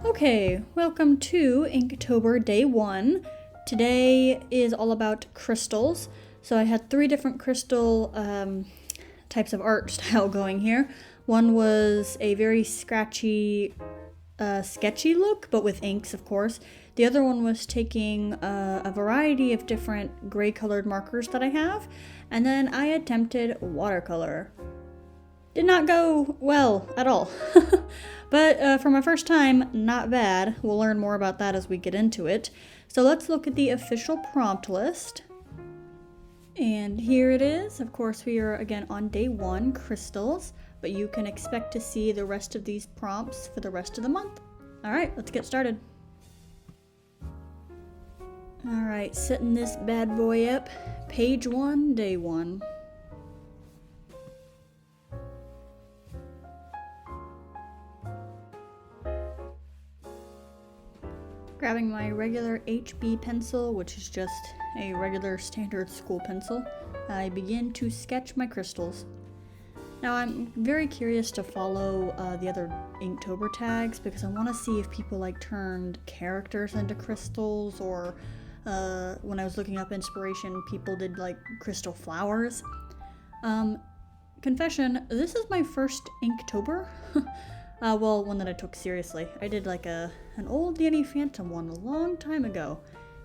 Okay, welcome to Inktober Day 1. Today is all about crystals. So I had 3 different crystal types of art style going here. One was a very scratchy, sketchy look, but with inks, of course. The other one was taking a variety of different gray colored markers that I have, and then I attempted watercolor. Did not go well at all. But for my first time, not bad. We'll learn more about that as we get into it. So let's look at the official prompt list. And here it is. Of course, we are again on day 1, crystals, but you can expect to see the rest of these prompts for the rest of the month. All right, let's get started. All right, setting this bad boy up. Page 1, day 1. Grabbing my regular HB pencil, which is just a regular standard school pencil, I begin to sketch my crystals. Now I'm very curious to follow the other Inktober tags because I want to see if people like turned characters into crystals, or when I was looking up inspiration, people did like crystal flowers. Confession, this is my first Inktober. Well, one that I took seriously. I did like an old Danny Phantom one a long time ago,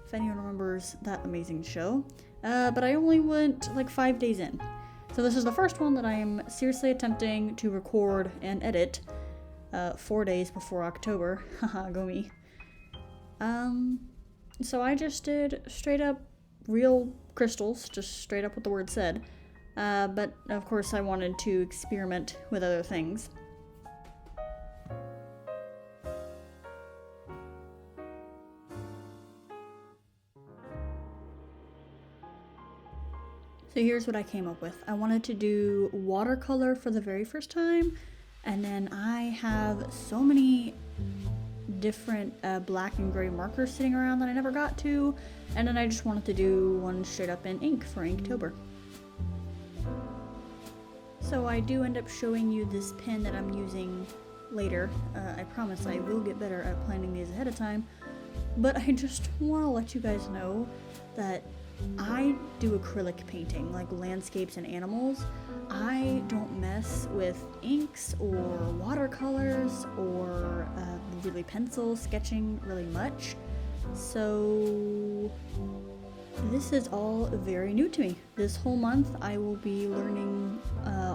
if anyone remembers that amazing show. But I only went like 5 days in. So this is the first one that I am seriously attempting to record and edit 4 days before October. Haha, go me. So I just did straight up real crystals, just straight up what the word said. But of course I wanted to experiment with other things. So here's what I came up with. I wanted to do watercolor for the very first time, and then I have so many different black and gray markers sitting around that I never got to, and then I just wanted to do one straight up in ink for Inktober. So I do end up showing you this pen that I'm using later. I promise I will get better at planning these ahead of time, but I just want to let you guys know that I do acrylic painting, like landscapes and animals. I don't mess with inks or watercolors or really pencil sketching really much. So this is all very new to me. This whole month I will be learning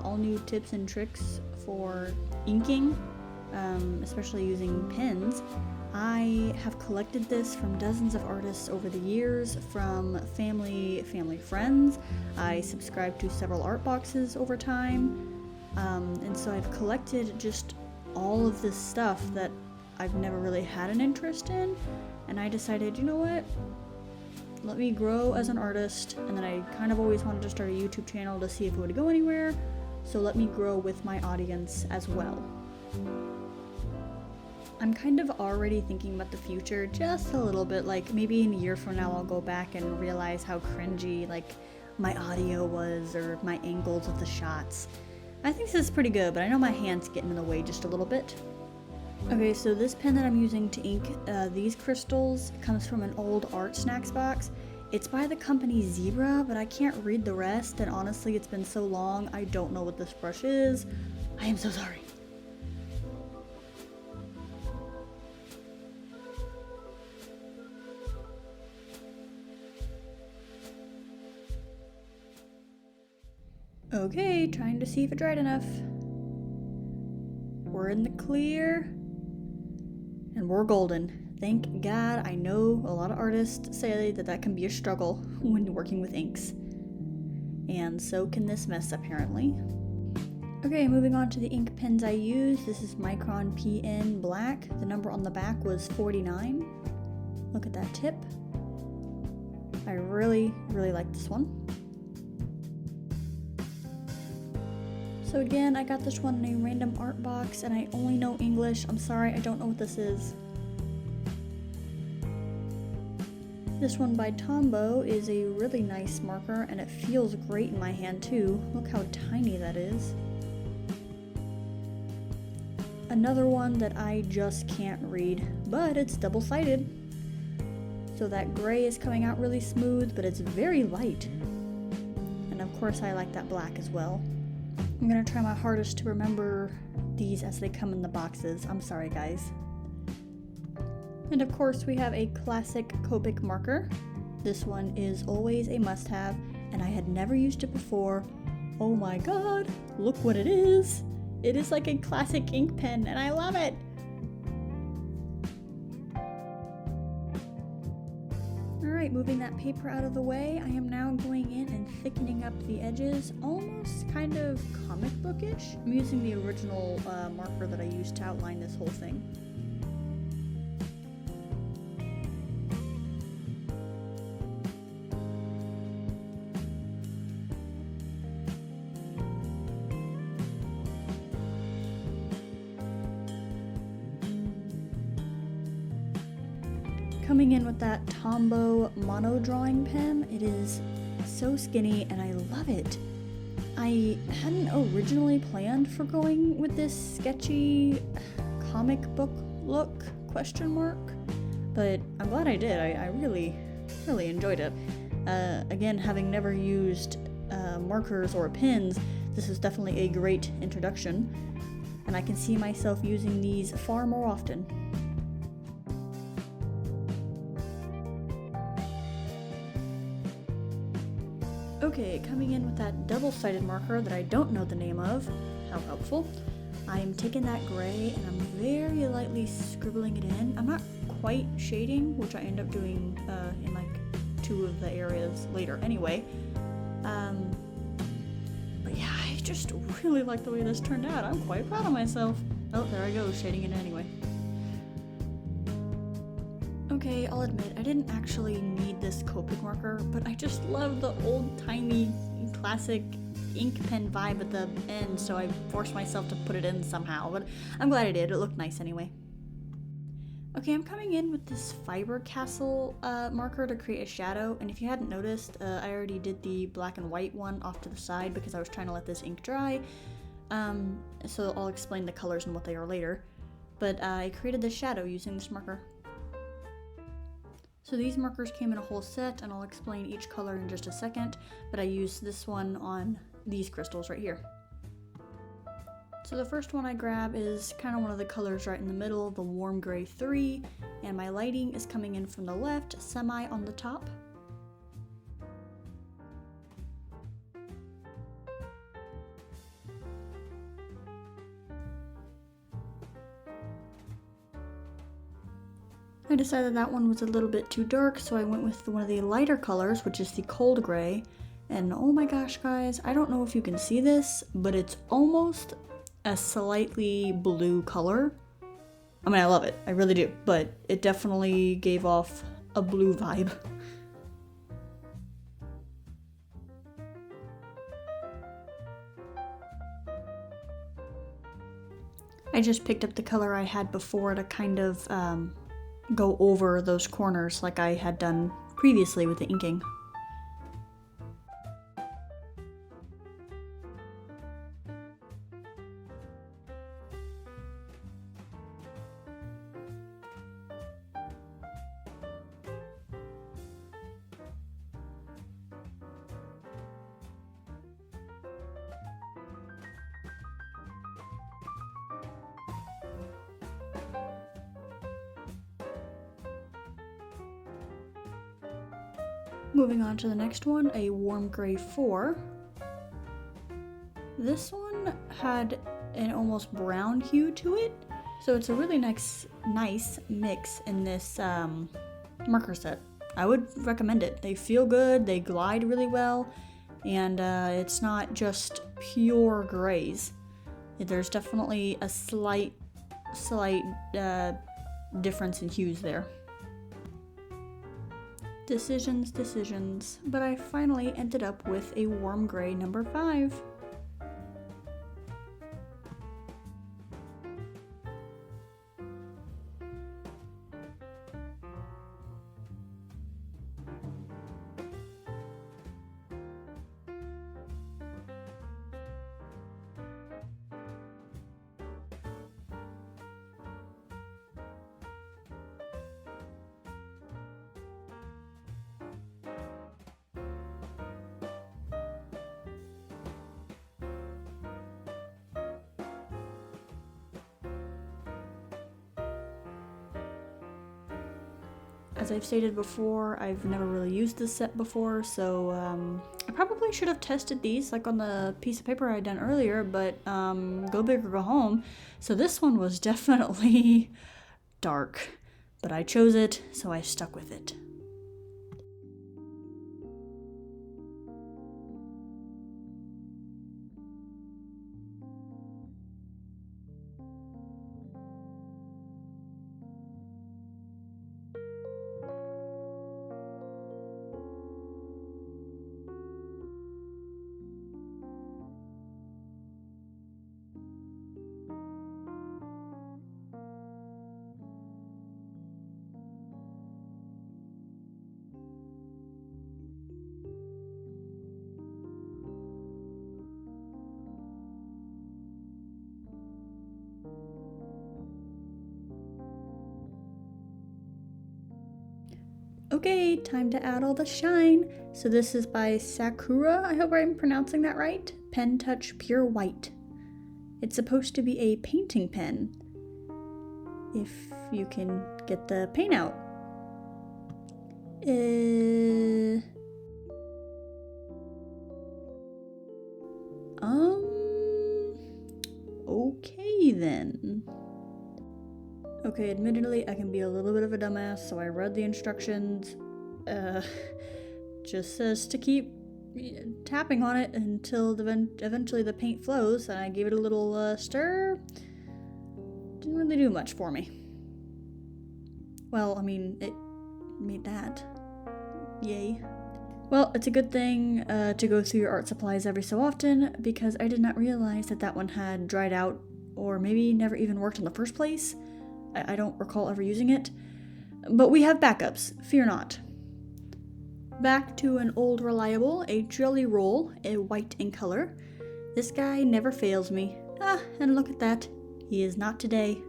all new tips and tricks for inking, especially using pens. I have collected this from dozens of artists over the years, from family friends. I subscribe to several art boxes over time, and so I've collected just all of this stuff that I've never really had an interest in, and I decided, you know what, let me grow as an artist. And then I kind of always wanted to start a YouTube channel to see if it would go anywhere, so let me grow with my audience as well. I'm kind of already thinking about the future just a little bit, like maybe in a year from now I'll go back and realize how cringy like my audio was or my angles of the shots. I think this is pretty good, but I know my hand's getting in the way just a little bit. Okay, so this pen that I'm using to ink these crystals comes from an old Art Snacks box. It's by the company Zebra, but I can't read the rest, and honestly it's been so long I don't know what this brush is. I am so sorry. Okay, trying to see if it dried enough. We're in the clear, and we're golden. Thank God. I know a lot of artists say that can be a struggle when working with inks. And so can this mess, apparently. Okay, moving on to the ink pens I use. This is Micron PN Black. The number on the back was 49. Look at that tip. I really like this one. So again, I got this one in a random art box, and I only know English. I'm sorry, I don't know what this is. This one by Tombow is a really nice marker, and it feels great in my hand too. Look how tiny that is. another one that I just can't read, but it's double-sided. So that gray is coming out really smooth, but it's very light. And of course I like that black as well. I'm gonna try my hardest to remember these as they come in the boxes. I'm sorry guys. And of course we have a classic Copic marker. This one is always a must-have, and I had never used it before. Oh my god, look what it is! It is like a classic ink pen, and I love it! Alright, moving that paper out of the way, I am now going in and thickening up the edges, almost kind of comic bookish. I'm using the original marker that I used to outline this whole thing. Coming in with that Tombow mono drawing pen, it is so skinny and I love it. I hadn't originally planned for going with this sketchy comic book look, question mark, but I'm glad I did. I really enjoyed it. Again, having never used markers or pens, this is definitely a great introduction, and I can see myself using these far more often. Okay, coming in with that double-sided marker that I don't know the name of, how helpful. I'm taking that gray and I'm very lightly scribbling it in. I'm not quite shading, which I end up doing in like 2 of the areas later anyway. But yeah, I just really like the way this turned out. I'm quite proud of myself. Oh, there I go, shading it anyway. Okay, I'll admit, I didn't actually need this Copic marker, but I just love the old-timey, classic ink pen vibe at the end, so I forced myself to put it in somehow, but I'm glad I did. It looked nice anyway. Okay, I'm coming in with this Faber Castell marker to create a shadow, and if you hadn't noticed, I already did the black and white one off to the side because I was trying to let this ink dry, so I'll explain the colors and what they are later, but I created this shadow using this marker. So these markers came in a whole set, and I'll explain each color in just a second, but I used this one on these crystals right here. So the first one I grab is kind of one of the colors right in the middle, the warm gray 3, and my lighting is coming in from the left, semi on the top. I decided that one was a little bit too dark, so I went with one of the lighter colors, which is the cold gray. And oh my gosh, guys, I don't know if you can see this, but it's almost a slightly blue color. I mean, I love it, I really do, but it definitely gave off a blue vibe. I just picked up the color I had before to kind of go over those corners like I had done previously with the inking. Moving on to the next one, a warm gray 4. This one had an almost brown hue to it, so it's a really nice mix in this marker set. I would recommend it. They feel good, they glide really well, and it's not just pure grays. There's definitely a slight difference in hues there. Decisions, but I finally ended up with a warm gray number 5. As I've stated before, I've never really used this set before, so I probably should have tested these like on the piece of paper I'd done earlier, but go big or go home. So this one was definitely dark, but I chose it, so I stuck with it. Okay, time to add all the shine. So this is by Sakura, I hope I'm pronouncing that right. Pen Touch Pure White. It's supposed to be a painting pen, if you can get the paint out. Okay then. Okay, admittedly, I can be a little bit of a dumbass, so I read the instructions. Just says to keep tapping on it until eventually the paint flows, and I gave it a little stir. Didn't really do much for me. Well, I mean, it made that. Yay. Well, it's a good thing to go through your art supplies every so often, because I did not realize that that one had dried out, or maybe never even worked in the first place. I don't recall ever using it. But we have backups, fear not. Back to an old reliable, a Jelly Roll, a white in color. This guy never fails me. Ah, and look at that. He is not today.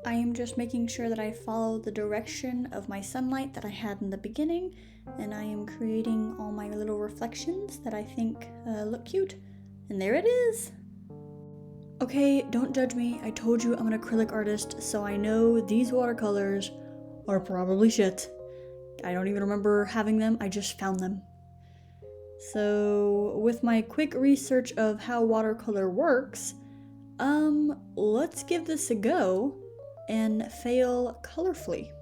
I am just making sure that I follow the direction of my sunlight that I had in the beginning, and I am creating all my little reflections that I think look cute. And there it is! Okay, don't judge me. I told you I'm an acrylic artist, so I know these watercolors are probably shit. I don't even remember having them, I just found them. So, with my quick research of how watercolor works, let's give this a go and fail colorfully.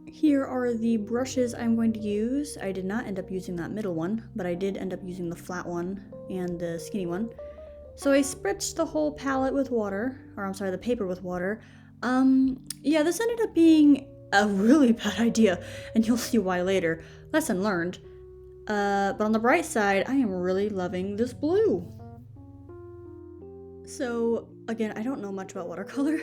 Here are the brushes I'm going to use. I did not end up using that middle one, but I did end up using the flat one and the skinny one. So I spritzed the whole palette with water, or I'm sorry, the paper with water. Yeah, this ended up being a really bad idea, and you'll see why later. Lesson learned. But on the bright side, I am really loving this blue. So, again, I don't know much about watercolor,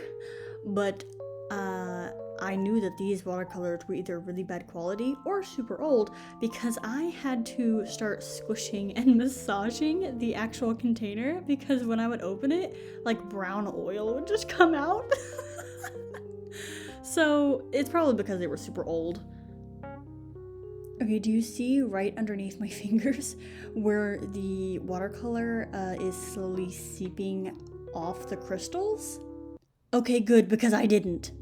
but I knew that these watercolors were either really bad quality or super old because I had to start squishing and massaging the actual container because when I would open it, like brown oil would just come out. So, it's probably because they were super old. Okay, do you see right underneath my fingers where the watercolor is slowly seeping off the crystals? Okay, good, because I didn't.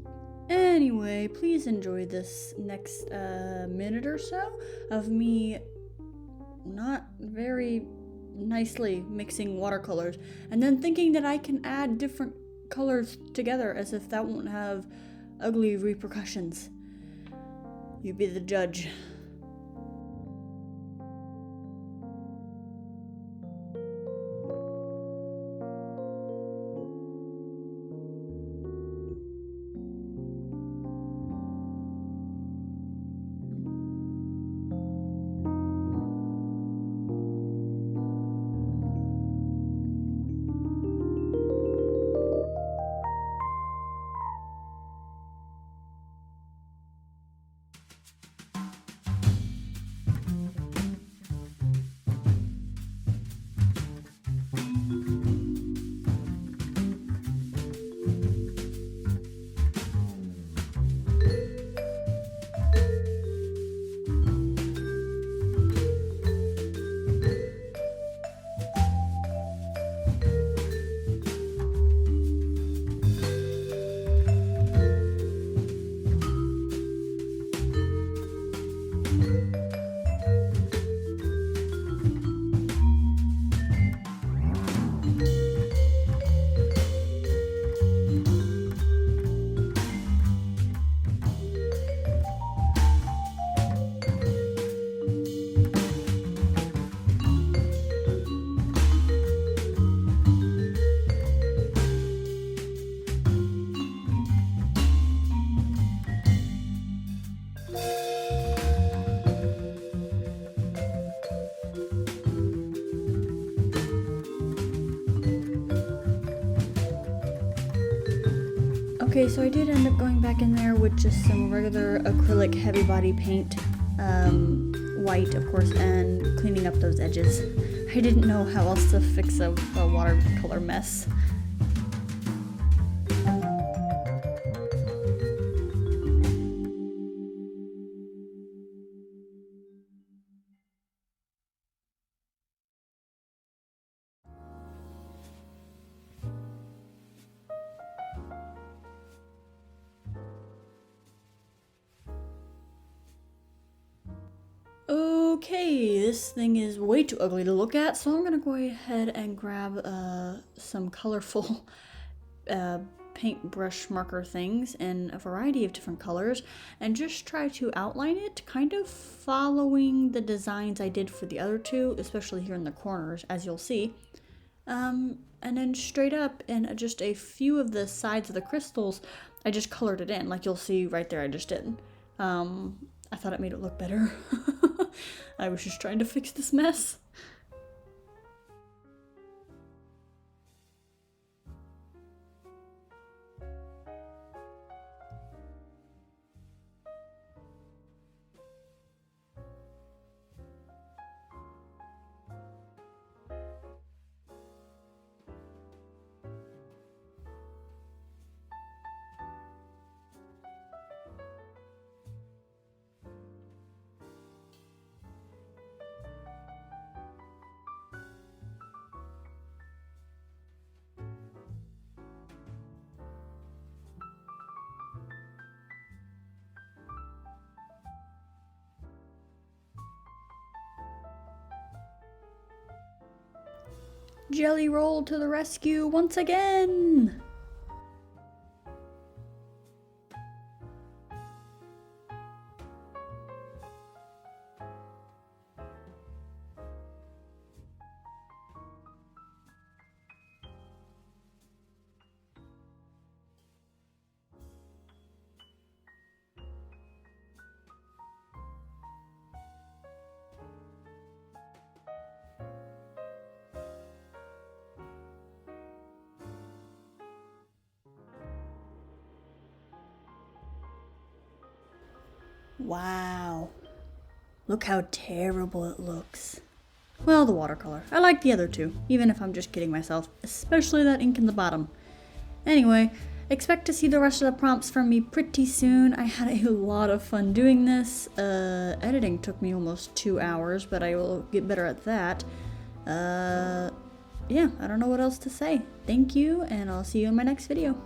Anyway, please enjoy this next minute or so of me not very nicely mixing watercolors and then thinking that I can add different colors together as if that won't have ugly repercussions. You be the judge. Okay, so I did end up going back in there with just some regular acrylic heavy body paint, white of course, and cleaning up those edges. I didn't know how else to fix a watercolor mess. Okay, this thing is way too ugly to look at, so I'm gonna go ahead and grab some colorful paintbrush marker things in a variety of different colors and just try to outline it, kind of following the designs I did for the other two, especially here in the corners, as you'll see. And then straight up in just a few of the sides of the crystals, I just colored it in, like you'll see right there I just did. I thought it made it look better. I was just trying to fix this mess. Jelly Roll to the rescue once again! Wow. Look how terrible it looks. Well, the watercolor. I like the other two, even if I'm just kidding myself, especially that ink in the bottom. Anyway, expect to see the rest of the prompts from me pretty soon. I had a lot of fun doing this. Editing took me almost 2 hours, but I will get better at that. Yeah, I don't know what else to say. Thank you, and I'll see you in my next video.